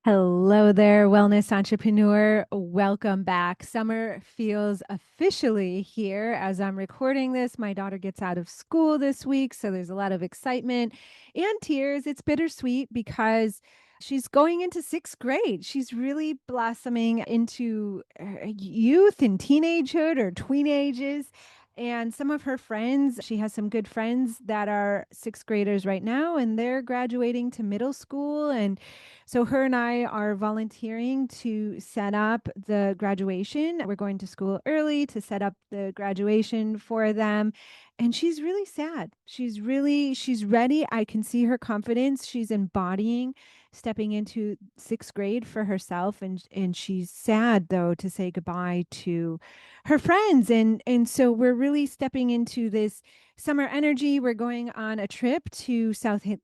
Hello there, wellness entrepreneur. Welcome back. Summer feels officially here as I'm recording this. My daughter gets out of school this week, so there's a lot of excitement and tears. It's bittersweet because she's going into sixth grade. She's really blossoming into youth and teenagehood or tween ages. And some of her friends, she has some good friends that are sixth graders right now, and they're graduating to middle school. And so her and I are volunteering to set up the graduation. We're going to school early to set up the graduation for them. And she's really sad. She's ready. I can see her confidence. She's embodying stepping into sixth grade for herself. And she's sad though to say goodbye to her friends. And so we're really stepping into this summer energy. We're going on a trip to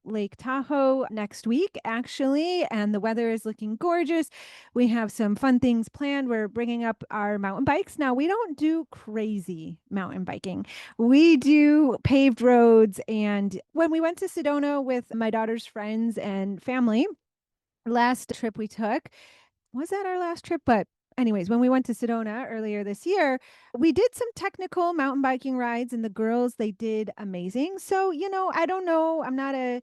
Lake Tahoe next week, actually, and the weather is looking gorgeous. We have some fun things planned. We're bringing up our mountain bikes. Now, we don't do crazy mountain biking, we do paved roads. And when we went to Sedona with my daughter's friends and family, last trip we took, was that our last trip? But anyways, when we went to Sedona earlier this year, we did some technical mountain biking rides and the girls, they did amazing. So, I don't know. I'm not a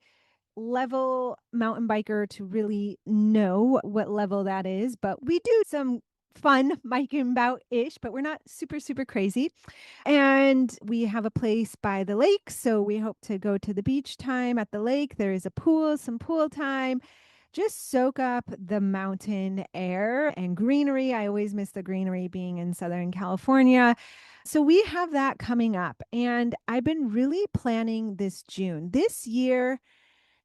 level mountain biker to really know what level that is, but we do some fun biking bout ish, but we're not super, super crazy. And we have a place by the lake. So we hope to go to the beach time at the lake. There is a pool, some pool time, just soak up the mountain air and greenery. I always miss the greenery being in Southern California. So we have that coming up. And I've been really planning this June. This year,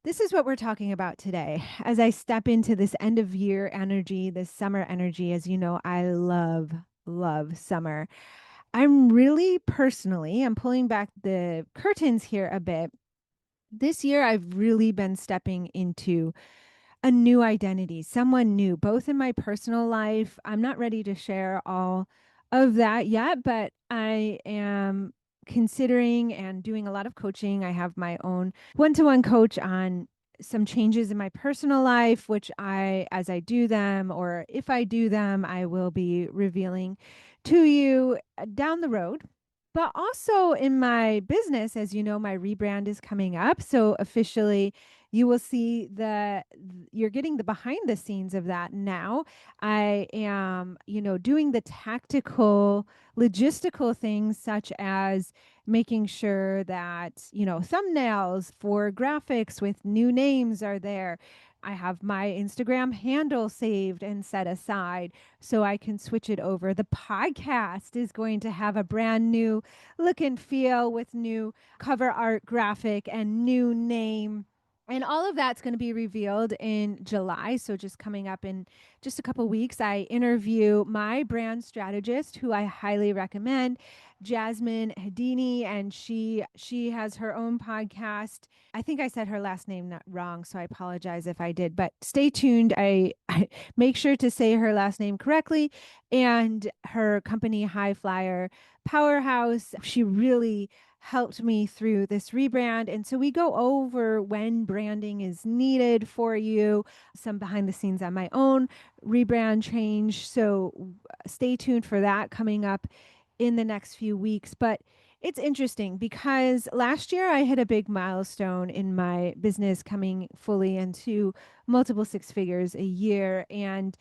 this is what we're talking about today. As I step into this end of year energy, this summer energy, as you know, I love, love summer. I'm pulling back the curtains here a bit. This year, I've really been stepping into a new identity, someone new, both in my personal life. I'm not ready to share all of that yet, but I am considering and doing a lot of coaching. I have my own one to one coach on some changes in my personal life, which as I do them, or if I do them, I will be revealing to you down the road. But also in my business, as you know, my rebrand is coming up. So officially, you will see you're getting the behind the scenes of that now. I am, doing the tactical, logistical things such as making sure that, thumbnails for graphics with new names are there. I have my Instagram handle saved and set aside so I can switch it over. The podcast is going to have a brand new look and feel with new cover art graphic and new name. And all of that's going to be revealed in July. So, just coming up in just a couple weeks, I interview my brand strategist, who I highly recommend, Jasmine Hedini, and she has her own podcast. I think I said her last name not wrong, so I apologize if I did. But stay tuned. I make sure to say her last name correctly. And her company, High Flyer Powerhouse, she really helped me through this rebrand. And so we go over when branding is needed for you, some behind the scenes on my own rebrand change. So stay tuned for that coming up in the next few weeks. But it's interesting because last year I hit a big milestone in my business, coming fully into multiple six figures a year. And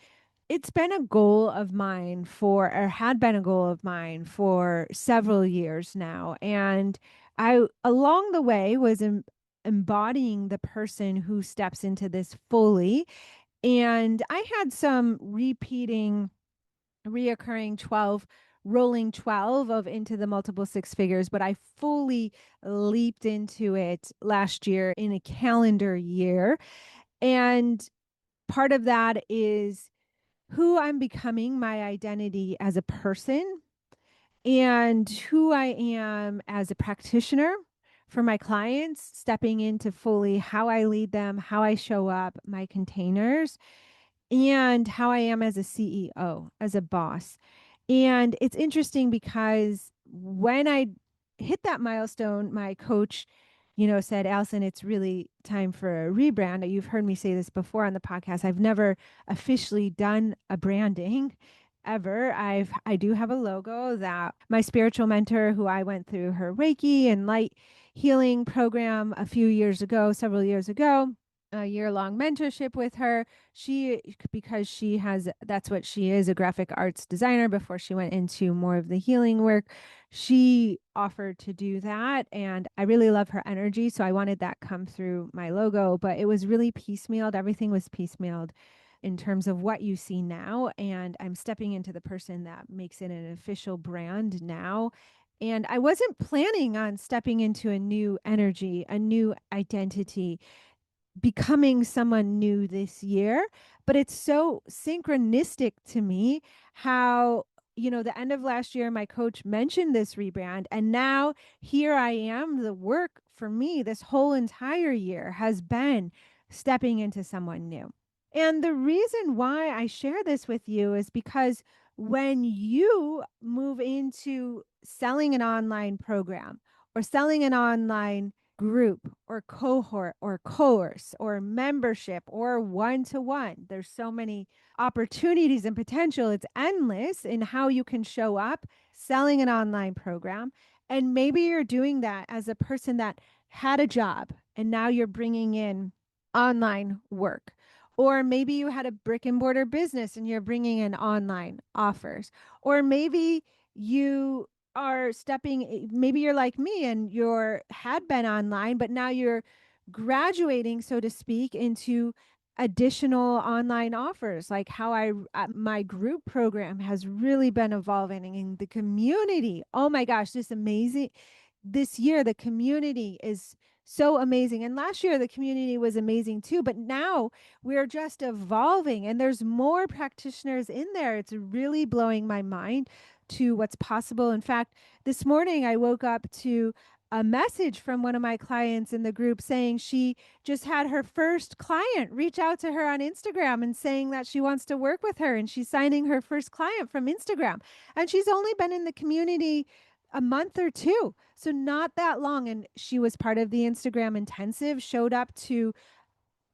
it's been a goal of mine or had been a goal of mine for several years now. And I, along the way, was embodying the person who steps into this fully. And I had some reoccurring 12, rolling 12 of into the multiple six figures, but I fully leaped into it last year in a calendar year. And part of that is who I'm becoming, my identity as a person, and who I am as a practitioner for my clients, stepping into fully how I lead them, how I show up, my containers, and how I am as a CEO, as a boss. And it's interesting because when I hit that milestone, my coach, said, Allison, it's really time for a rebrand. You've heard me say this before on the podcast. I've never officially done a branding ever. I do have a logo that my spiritual mentor, who I went through her Reiki and light healing program a few years ago, several years ago, a year-long mentorship with her. She, because she has, that's what she is, a graphic arts designer before she went into more of the healing work. She offered to do that, and I really love her energy, so I wanted that come through my logo, but it was really piecemealed. Everything was piecemealed in terms of what you see now, and I'm stepping into the person that makes it an official brand now. And I wasn't planning on stepping into a new energy, a new identity, becoming someone new this year, but it's so synchronistic to me how, the end of last year, my coach mentioned this rebrand, and now here I am. The work for me this whole entire year has been stepping into someone new. And the reason why I share this with you is because when you move into selling an online program or selling an online group or cohort or course or membership or one to one. There's so many opportunities and potential. It's endless in how you can show up selling an online program. And maybe you're doing that as a person that had a job and now you're bringing in online work. Or maybe you had a brick and mortar business and you're bringing in online offers. Or maybe you are maybe you're like me and you're had been online, but now you're graduating, so to speak, into additional online offers, like how my group program has really been evolving in the community. Oh my gosh, this year the community is so amazing, and last year the community was amazing too, but now we're just evolving and there's more practitioners in there. It's really blowing my mind to what's possible. In fact, this morning I woke up to a message from one of my clients in the group saying she just had her first client reach out to her on Instagram and saying that she wants to work with her, and she's signing her first client from Instagram. And she's only been in the community a month or two, so not that long. And she was part of the Instagram intensive, showed up to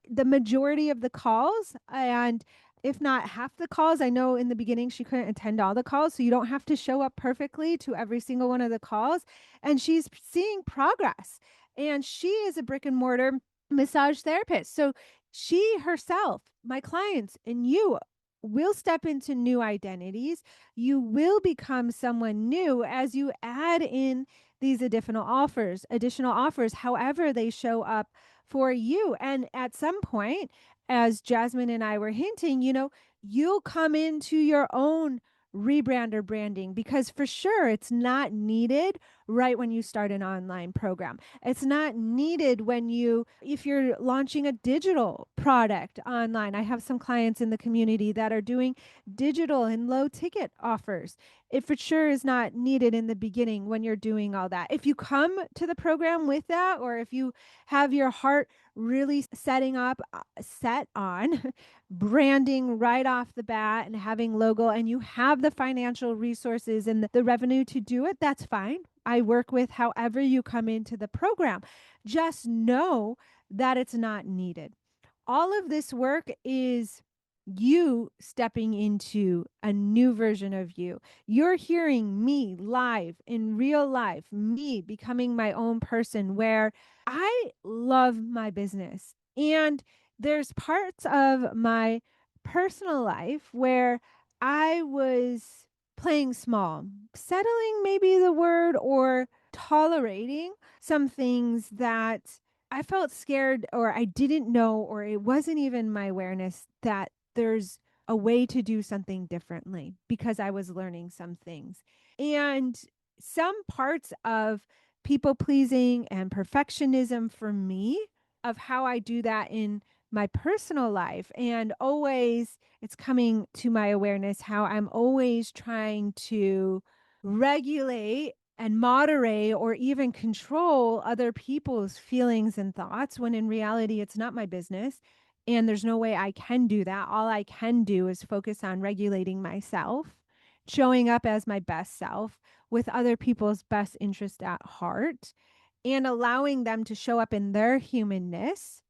the majority of the calls, and if not half the calls. I know in the beginning she couldn't attend all the calls, so you don't have to show up perfectly to every single one of the calls. And she's seeing progress. And she is a brick and mortar massage therapist. So she herself, my clients, and you will step into new identities. You will become someone new as you add in these additional offers, however they show up for you. And at some point, as Jasmine and I were hinting, you'll come into your own rebrand or branding, because for sure it's not needed right when you start an online program. It's not needed if you're launching a digital product online. I have some clients in the community that are doing digital and low ticket offers. It for sure is not needed in the beginning when you're doing all that. If you come to the program with that, or if you have your heart really set on branding right off the bat and having logo, and you have the financial resources and the revenue to do it, that's fine. I work with however you come into the program. Just know that it's not needed. All of this work is you stepping into a new version of you. You're hearing me live in real life, me becoming my own person, where I love my business. And there's parts of my personal life where I was playing small, settling, maybe the word, or tolerating some things that I felt scared, or I didn't know, or it wasn't even my awareness that there's a way to do something differently, because I was learning some things. And some parts of people pleasing and perfectionism for me, of how I do that in my personal life, and always it's coming to my awareness how I'm always trying to regulate and moderate or even control other people's feelings and thoughts, when in reality it's not my business. And there's no way I can do that. All I can do is focus on regulating myself, showing up as my best self with other people's best interest at heart, and allowing them to show up in their humanness.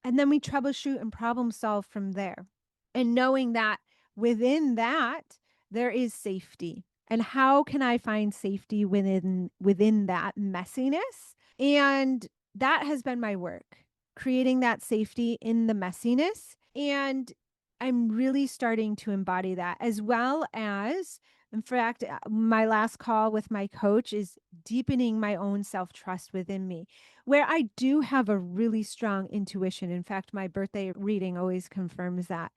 And then we troubleshoot and problem solve from there. And knowing that within that, there is safety. And how can I find safety within that messiness? And that has been my work, creating that safety in the messiness. And I'm really starting to embody that, as well as, in fact, my last call with my coach is deepening my own self trust within me, where I do have a really strong intuition. In fact, my birthday reading always confirms that.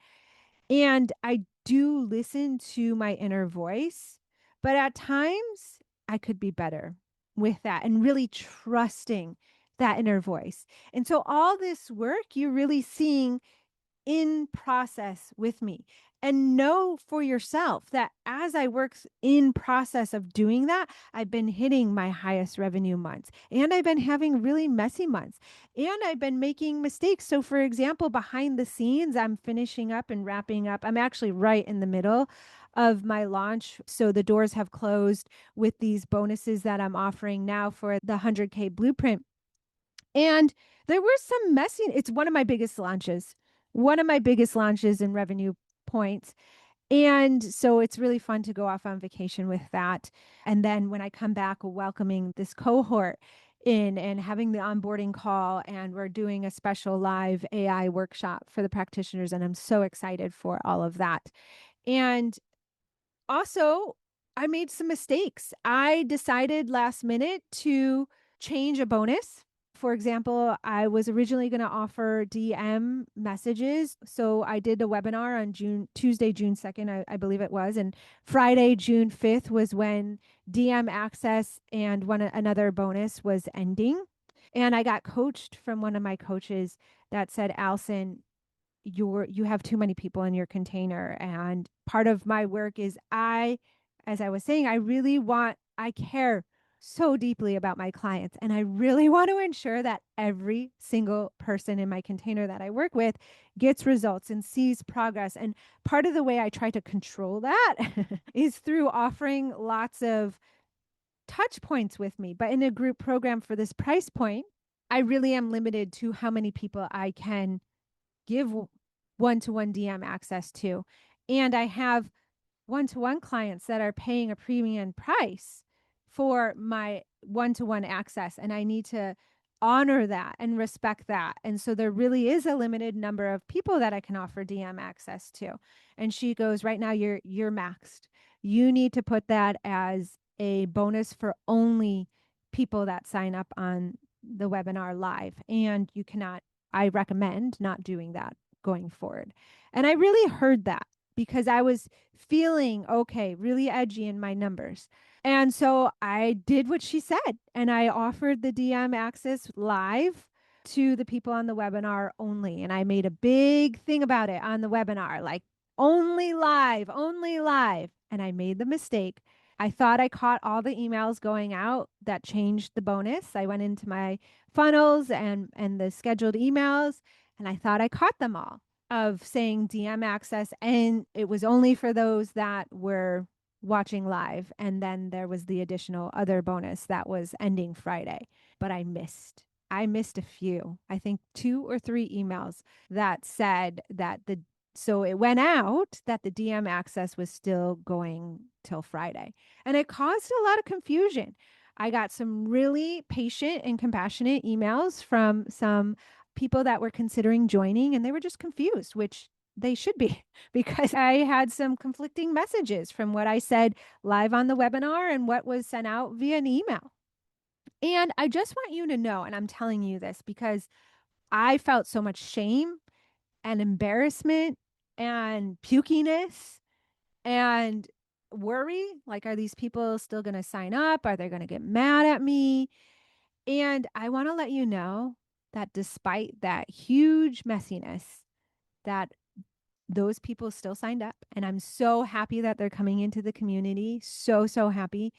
And I do listen to my inner voice, but at times I could be better with that and really trusting that inner voice. And so, all this work, you're really seeing in process with me, and know for yourself that as I work in process of doing that, I've been hitting my highest revenue months, and I've been having really messy months, and I've been making mistakes. So for example, behind the scenes, I'm finishing up and wrapping up. I'm actually right in the middle of my launch, so the doors have closed with these bonuses that I'm offering now for the 100K blueprint. And there were some messy, it's one of my biggest launches in revenue points. And so it's really fun to go off on vacation with that. And then when I come back, welcoming this cohort in and having the onboarding call, and we're doing a special live AI workshop for the practitioners. And I'm so excited for all of that. And also, I made some mistakes. I decided last minute to change a bonus. For example, I was originally going to offer DM messages. So I did a webinar on Tuesday, June 2nd, I believe it was. And Friday, June 5th was when DM access and another bonus was ending. And I got coached from one of my coaches that said, Allison, you have too many people in your container. And part of my work is, as I was saying, I care so deeply about my clients, and I really want to ensure that every single person in my container that I work with gets results and sees progress. And part of the way I try to control that is through offering lots of touch points with me. But in a group program for this price point, I really am limited to how many people I can give one-to-one DM access to. And I have one-to-one clients that are paying a premium price for my one-to-one access. And I need to honor that and respect that. And so there really is a limited number of people that I can offer DM access to. And she goes, right now you're maxed. You need to put that as a bonus for only people that sign up on the webinar live. And you cannot, I recommend not doing that going forward. And I really heard that because I was feeling okay, really edgy in my numbers. And so I did what she said, and I offered the DM access live to the people on the webinar only. And I made a big thing about it on the webinar, like only live, only live. And I made the mistake. I thought I caught all the emails going out that changed the bonus. I went into my funnels and the scheduled emails, and I thought I caught them all of saying DM access, and it was only for those that were watching live. And then there was the additional other bonus that was ending Friday, but I missed a few, I think 2 or 3 emails that said that so it went out that the DM access was still going till Friday. And it caused a lot of confusion. I got some really patient and compassionate emails from some people that were considering joining, and they were just confused, which they should be, because I had some conflicting messages from what I said live on the webinar and what was sent out via an email. And I just want you to know, and I'm telling you this because I felt so much shame and embarrassment and pukiness and worry, like, are these people still going to sign up? Are they going to get mad at me? And I want to let you know that despite that huge messiness, that those people still signed up, and I'm so happy that they're coming into the community. So happy.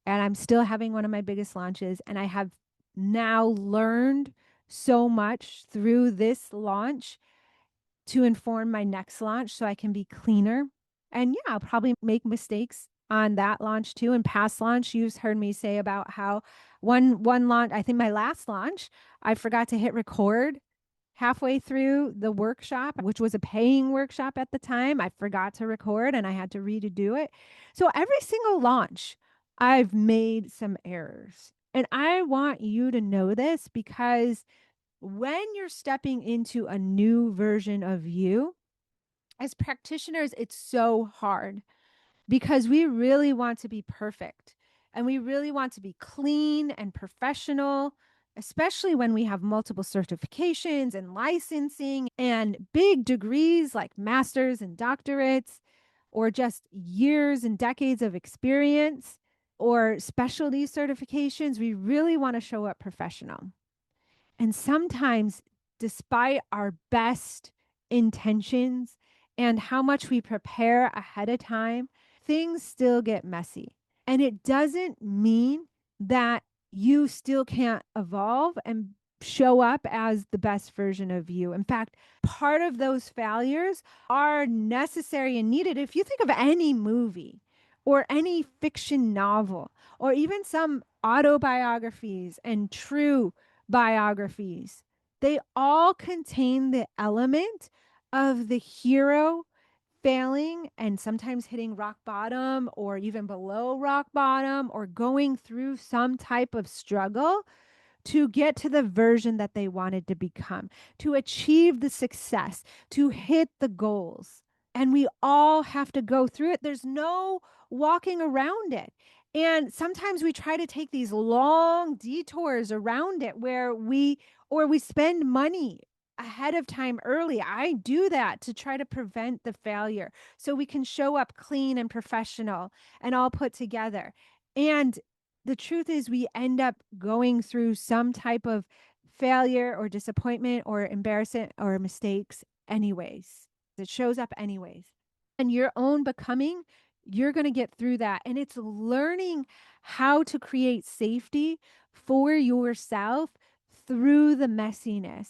And I'm still having one of my biggest launches, and I have now learned so much through this launch to inform my next launch so I can be cleaner. And yeah, I'll probably make mistakes on that launch too. And past launch, you've heard me say about how one launch, I think my last launch, I forgot to hit record halfway through the workshop, which was a paying workshop at the time. I forgot to record and I had to redo it. So every single launch, I've made some errors. And I want you to know this because when you're stepping into a new version of you, as practitioners, it's so hard because we really want to be perfect and we really want to be clean and professional, especially when we have multiple certifications and licensing and big degrees like masters and doctorates, or just years and decades of experience or specialty certifications. We really want to show up professional. And sometimes, despite our best intentions and how much we prepare ahead of time, things still get messy. And it doesn't mean that you still can't evolve and show up as the best version of you. In fact, part of those failures are necessary and needed. If you think of any movie or any fiction novel, or even some autobiographies and true biographies, they all contain the element of the hero failing and sometimes hitting rock bottom or even below rock bottom or going through some type of struggle to get to the version that they wanted to become, to achieve the success, to hit the goals. And we all have to go through it. There's no walking around it. And sometimes we try to take these long detours around it where we spend money ahead of time early. I do that to try to prevent the failure so we can show up clean and professional and all put together. And the truth is, we end up going through some type of failure or disappointment or embarrassment or mistakes, anyways. It shows up, anyways. And your own becoming, you're going to get through that. And it's learning how to create safety for yourself through the messiness.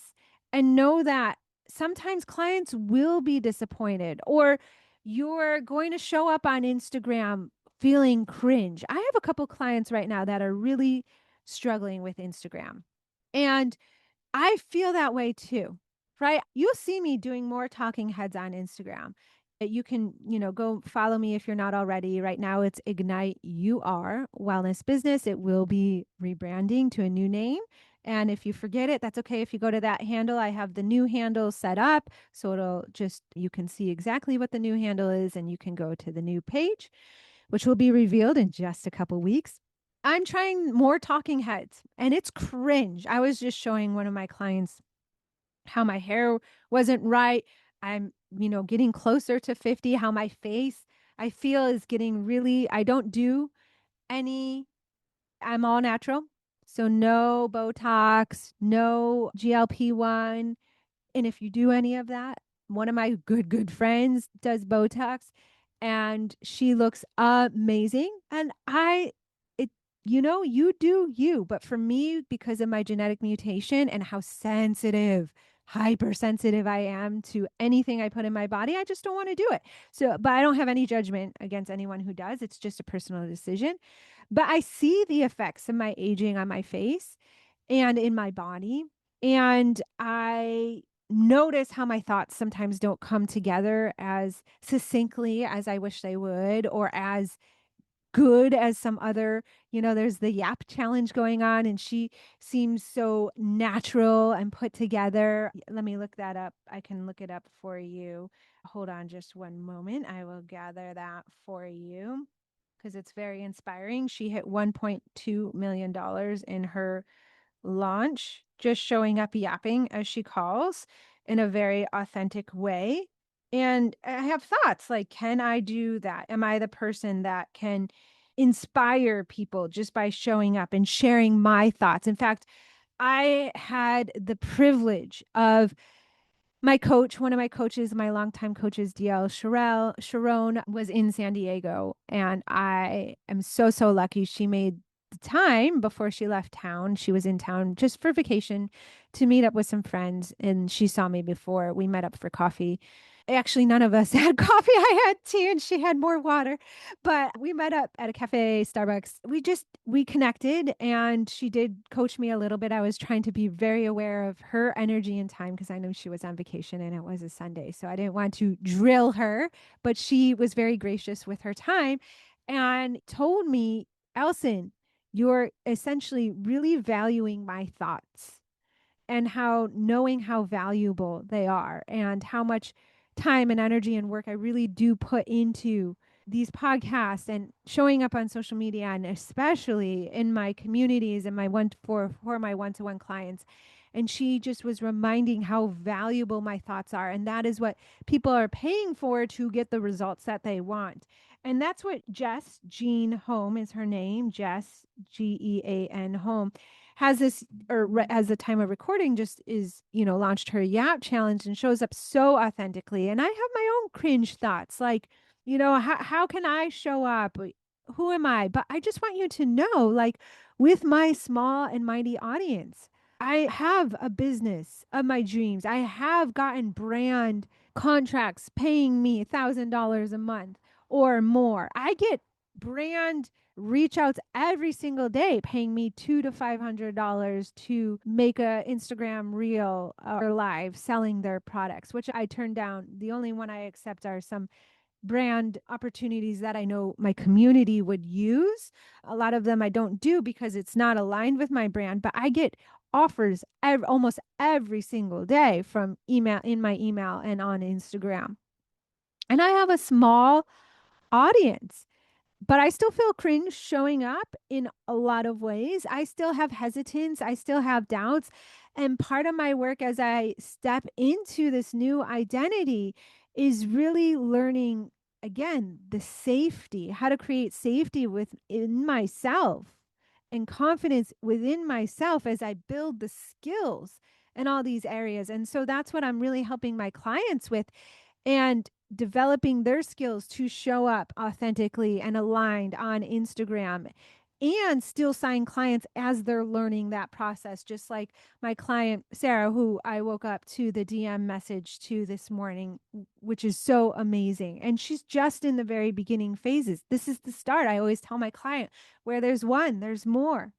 And know that sometimes clients will be disappointed, or you're going to show up on Instagram feeling cringe. I have a couple clients right now that are really struggling with Instagram. And I feel that way too, right? You'll see me doing more talking heads on Instagram. You can, go follow me if you're not already. Right now it's Ignite You Are Wellness Business. It will be rebranding to a new name. And if you forget it, that's okay. If you go to that handle, I have the new handle set up. So you can see exactly what the new handle is and you can go to the new page, which will be revealed in just a couple weeks. I'm trying more talking heads and it's cringe. I was just showing one of my clients how my hair wasn't right. I'm, getting closer to 50, how my face I feel is getting really, I don't do any, I'm all natural. So no Botox, no GLP-1. And if you do any of that, one of my good friends does Botox and she looks amazing. And it, you do you. But for me, because of my genetic mutation and how hypersensitive I am to anything I put in my body, I just don't want to do it. So, but I don't have any judgment against anyone who does. It's just a personal decision. But I see the effects of my aging on my face and in my body. And I notice how my thoughts sometimes don't come together as succinctly as I wish they would, or as good as some other, there's the Yap challenge going on, and she seems so natural and put together. Let me look that up. I can look it up for you. Hold on just one moment. I will gather that for you because it's very inspiring. She hit $1.2 million in her launch, just showing up yapping, as she calls, in a very authentic way. And I have thoughts like, can I do that? Am I the person that can inspire people just by showing up and sharing my thoughts? In fact, I had the privilege of my coach, one of my coaches, my longtime coaches, DL Sharon, was in San Diego. And I am so lucky she made the time before she left town. She was in town just for vacation to meet up with some friends. And she saw me before we met up for coffee. Actually, none of us had coffee. I had tea and she had more water. But we met up at a cafe, Starbucks. We connected and she did coach me a little bit. I was trying to be very aware of her energy and time because I knew she was on vacation and it was a Sunday. So I didn't want to drill her, but she was very gracious with her time and told me, Elson, you're essentially really valuing my thoughts and how knowing how valuable they are and how much time and energy and work I really do put into these podcasts and showing up on social media and especially in my communities and my one for my one-to-one clients. And she just was reminding how valuable my thoughts are, and that is what people are paying for to get the results that they want. And that's what Jess Jean Home is her name. Jess Gean Home has this, as the time of recording, just is, launched her Yap challenge and shows up so authentically. And I have my own cringe thoughts like, how can I show up? Who am I? But I just want you to know, like, with my small and mighty audience, I have a business of my dreams. I have gotten brand contracts paying me $1,000 a month or more. I get brand reach outs every single day paying me $200 to $500 to make a Instagram reel or live selling their products, which I turn down. The only one I accept are some brand opportunities that I know my community would use. A lot of them I don't do because it's not aligned with my brand, but I get offers almost every single day from email, in my email and on Instagram. And I have a small audience, but I still feel cringe showing up in a lot of ways. I still have hesitance. I still have doubts. And part of my work as I step into this new identity is really learning again the safety, how to create safety within myself and confidence within myself as I build the skills in all these areas. And so that's what I'm really helping my clients with, and developing their skills to show up authentically and aligned on Instagram and still sign clients as they're learning that process. Just like my client, Sarah, who I woke up to the DM message to this morning, which is so amazing. And she's just in the very beginning phases. This is the start. I always tell my client, where there's one, there's more.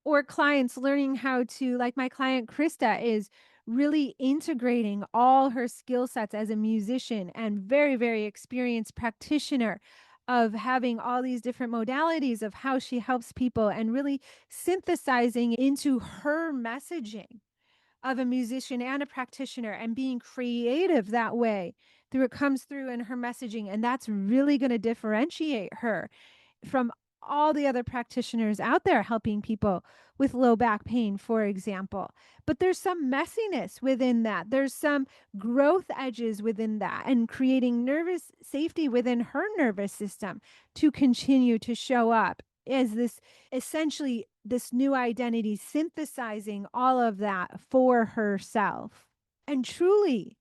Or clients learning how to, like my client Krista is really integrating all her skill sets as a musician and very, very experienced practitioner of having all these different modalities of how she helps people and really synthesizing into her messaging of a musician and a practitioner and being creative that way through it comes through in her messaging. And that's really going to differentiate her from all the other practitioners out there helping people with low back pain, for example. But there's some messiness within that. There's some growth edges within that, and creating nervous safety within her nervous system to continue to show up as this, essentially this new identity, synthesizing all of that for herself. And truly,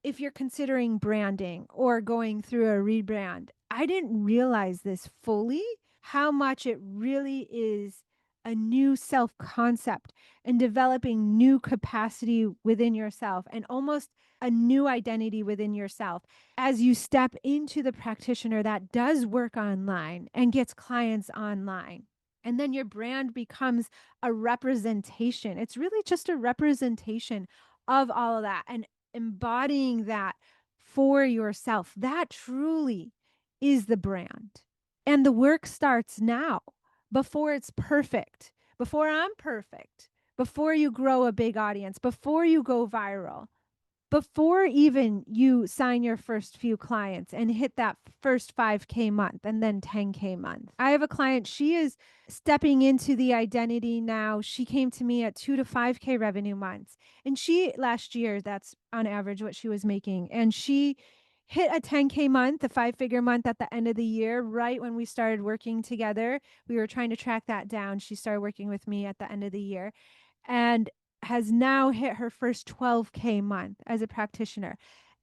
if you're considering branding or going through a rebrand, I didn't realize this fully, how much it really is a new self concept and developing new capacity within yourself and almost a new identity within yourself as you step into the practitioner that does work online and gets clients online. And then your brand becomes a representation. It's really just a representation of all of that. And embodying that for yourself, that truly is the brand. And the work starts now, before it's perfect, before I'm perfect, before you grow a big audience, before you go viral, before even you sign your first few clients and hit that first 5K month and then 10K month. I have a client, she is stepping into the identity now. She came to me at 2 to 5K revenue months. And she, last year, that's on average what she was making. And she hit a 10K month, a 5-figure month at the end of the year, right when we started working together. We were trying to track that down. She started working with me at the end of the year and has now hit her first 12K month as a practitioner.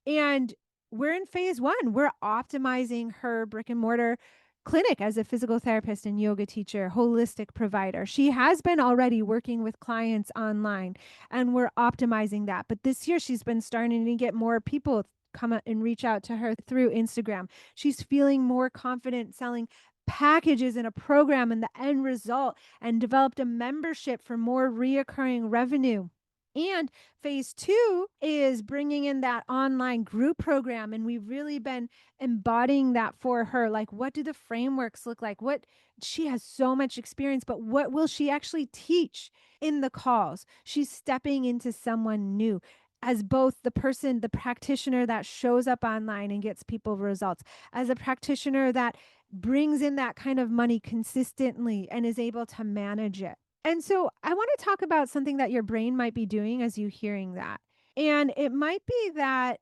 And we're in phase one. We're optimizing her brick and mortar clinic as a physical therapist and yoga teacher, holistic provider. She has been already working with clients online and we're optimizing that. But this year she's been starting to get more people come and reach out to her through Instagram. She's feeling more confident selling packages in a program and the end result, and developed a membership for more reoccurring revenue. And phase two is bringing in that online group program. And we've really been embodying that for her. Like, what do the frameworks look like? What she has so much experience, but what will she actually teach in the calls? She's stepping into someone new as both the person, the practitioner that shows up online and gets people results, as a practitioner that brings in that kind of money consistently and is able to manage it. And so I want to talk about something that your brain might be doing as you hearing that. And it might be that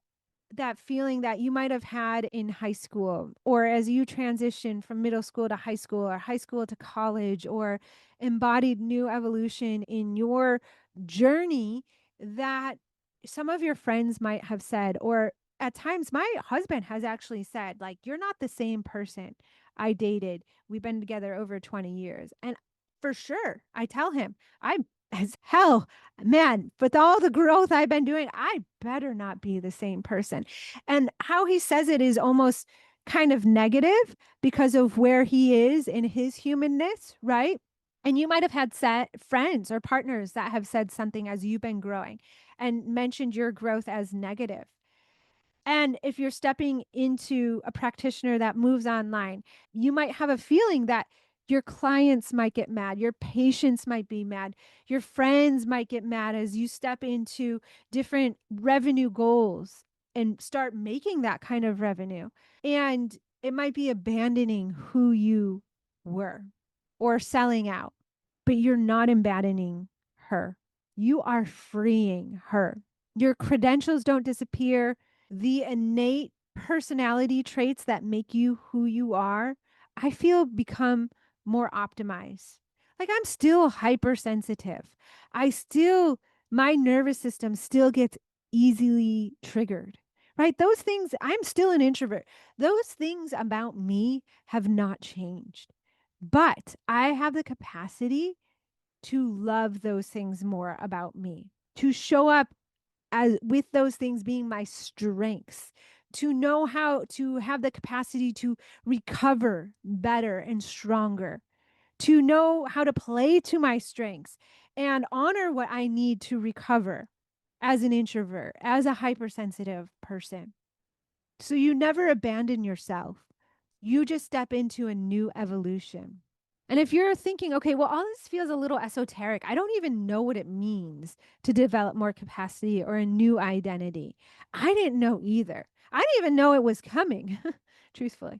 feeling that you might have had in high school, or as you transition from middle school to high school, or high school to college, or embodied new evolution in your journey, that some of your friends might have said, or at times my husband has actually said, like, you're not the same person I dated. We've been together over 20 years. And for sure, I tell him, I'm as hell, man, with all the growth I've been doing, I better not be the same person. And how he says it is almost kind of negative because of where he is in his humanness, right? And you might have had set friends or partners that have said something as you've been growing and mentioned your growth as negative. And if you're stepping into a practitioner that moves online, you might have a feeling that your clients might get mad, your patients might be mad, your friends might get mad as you step into different revenue goals and start making that kind of revenue. And it might be abandoning who you were or selling out, but you're not abandoning her. You are freeing her. Your credentials don't disappear. The innate personality traits that make you who you are, I feel, become more optimized. Like, I'm still hypersensitive. I still, my nervous system still gets easily triggered, right? Those things, I'm still an introvert. Those things about me have not changed. But I have the capacity to love those things more about me, to show up as with those things being my strengths, to know how to have the capacity to recover better and stronger, to know how to play to my strengths and honor what I need to recover as an introvert, as a hypersensitive person. So you never abandon yourself. You just step into a new evolution. And if you're thinking, okay, well, all this feels a little esoteric, I don't even know what it means to develop more capacity or a new identity. I didn't know either. I didn't even know it was coming, truthfully.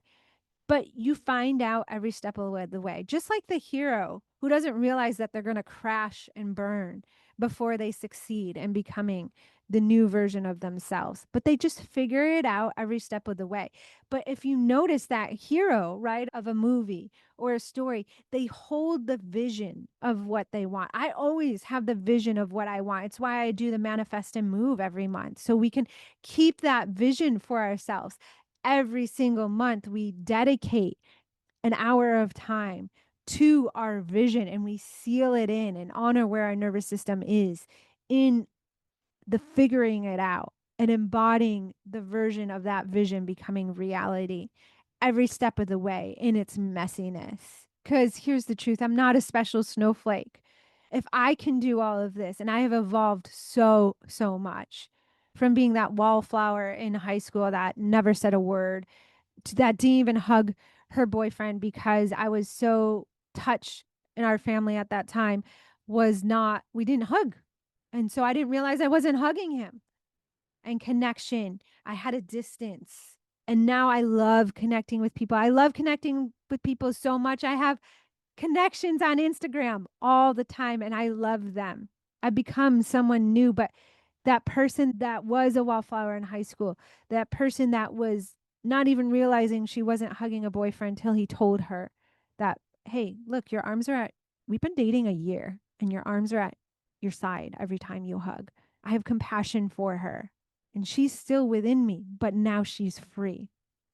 But you find out every step of the way, just like the hero who doesn't realize that they're going to crash and burn before they succeed in becoming the new version of themselves. But they just figure it out every step of the way. But if you notice that hero, right, of a movie or a story, they hold the vision of what they want. I always have the vision of what I want. It's why I do the manifest and move every month, so we can keep that vision for ourselves. Every single month, we dedicate an hour of time to our vision and we seal it in and honor where our nervous system is in the figuring it out and embodying the version of that vision becoming reality every step of the way in its messiness. Because here's the truth, I'm not a special snowflake. If I can do all of this, and I have evolved so much from being that wallflower in high school that never said a word, to that didn't even hug her boyfriend because I was so touched, in our family at that time was not, we didn't hug. And so I didn't realize I wasn't hugging him. And connection, I had a distance. And now I love connecting with people. I love connecting with people so much. I have connections on Instagram all the time and I love them. I've become someone new, but that person that was a wallflower in high school, that person that was not even realizing she wasn't hugging a boyfriend till he told her that, hey, look, your arms are at, we've been dating a year and your arms are at your side every time you hug. I have compassion for her and she's still within me, but now she's free,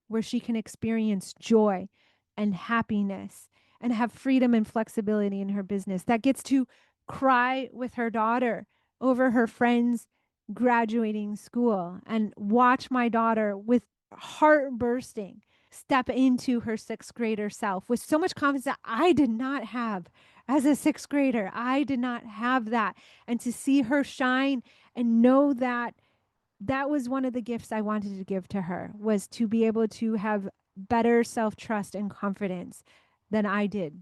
where she can experience joy and happiness and have freedom and flexibility in her business, that gets to cry with her daughter over her friend's graduating school and watch my daughter with heart bursting step into her sixth grader self with so much confidence that I did not have as a sixth grader. I did not have that. And to see her shine and know that that was one of the gifts I wanted to give to her, was to be able to have better self-trust and confidence than I did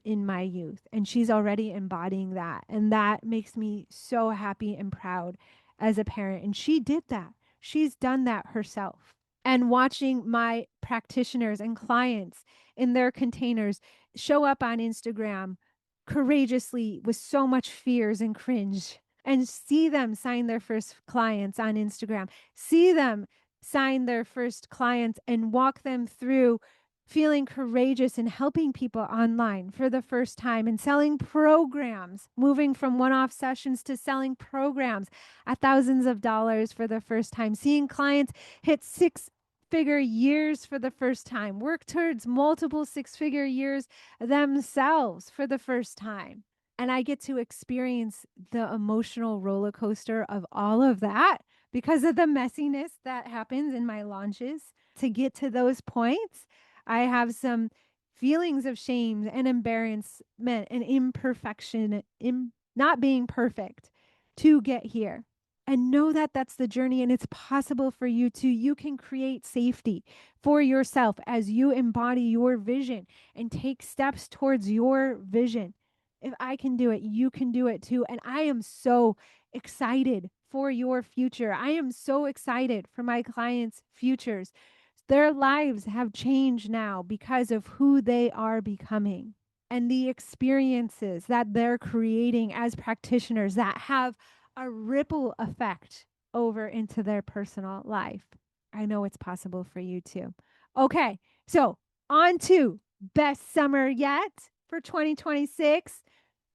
in my youth. And she's already embodying that. And that makes me so happy and proud as a parent. And she did that. She's done that herself. And watching my practitioners and clients in their containers show up on Instagram courageously with so much fears and cringe, and see them sign their first clients on Instagram, see them sign their first clients and walk them through feeling courageous and helping people online for the first time and selling programs, moving from one-off sessions to selling programs at thousands of dollars for the first time, seeing clients hit six-figure years for the first time, work towards multiple six-figure years themselves for the first time. And I get to experience the emotional roller coaster of all of that because of the messiness that happens in my launches. To get to those points, I have some feelings of shame and embarrassment and imperfection, not being perfect to get here. And know that that's the journey and it's possible for you too. You can create safety for yourself as you embody your vision and take steps towards your vision. If I can do it, you can do it too. And I am so excited for your future. I am so excited for my clients' futures. Their lives have changed now because of who they are becoming and the experiences that they're creating as practitioners that have a ripple effect over into their personal life. I know it's possible for you too. Okay, so on to best summer yet for 2026.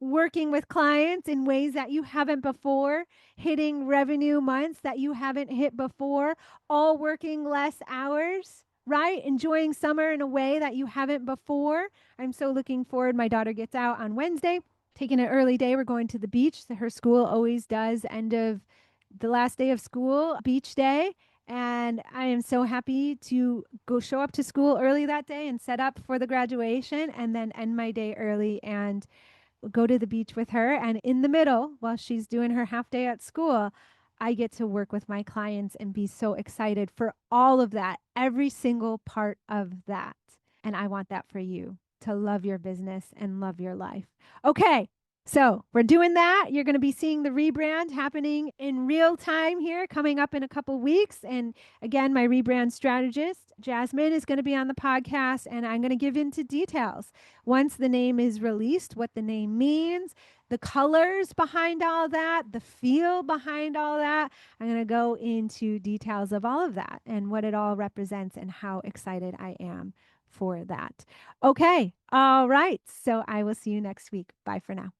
Working with clients in ways that you haven't before, hitting revenue months that you haven't hit before, all working less hours, right? Enjoying summer in a way that you haven't before. I'm so looking forward. My daughter gets out on Wednesday, taking an early day. We're going to the beach. Her school always does end of the last day of school, beach day. And I am so happy to go show up to school early that day and set up for the graduation and then end my day early and go to the beach with her. And in the middle, while she's doing her half day at school, I get to work with my clients and be so excited for all of that, every single part of that. And I want that for you, to love your business and love your life. Okay. So we're doing that. You're going to be seeing the rebrand happening in real time here, coming up in a couple weeks. And again, my rebrand strategist, Jasmine, is going to be on the podcast, and I'm going to give into details once the name is released, what the name means, the colors behind all that, the feel behind all that. I'm going to go into details of all of that and what it all represents and how excited I am for that. Okay. All right. So I will see you next week. Bye for now.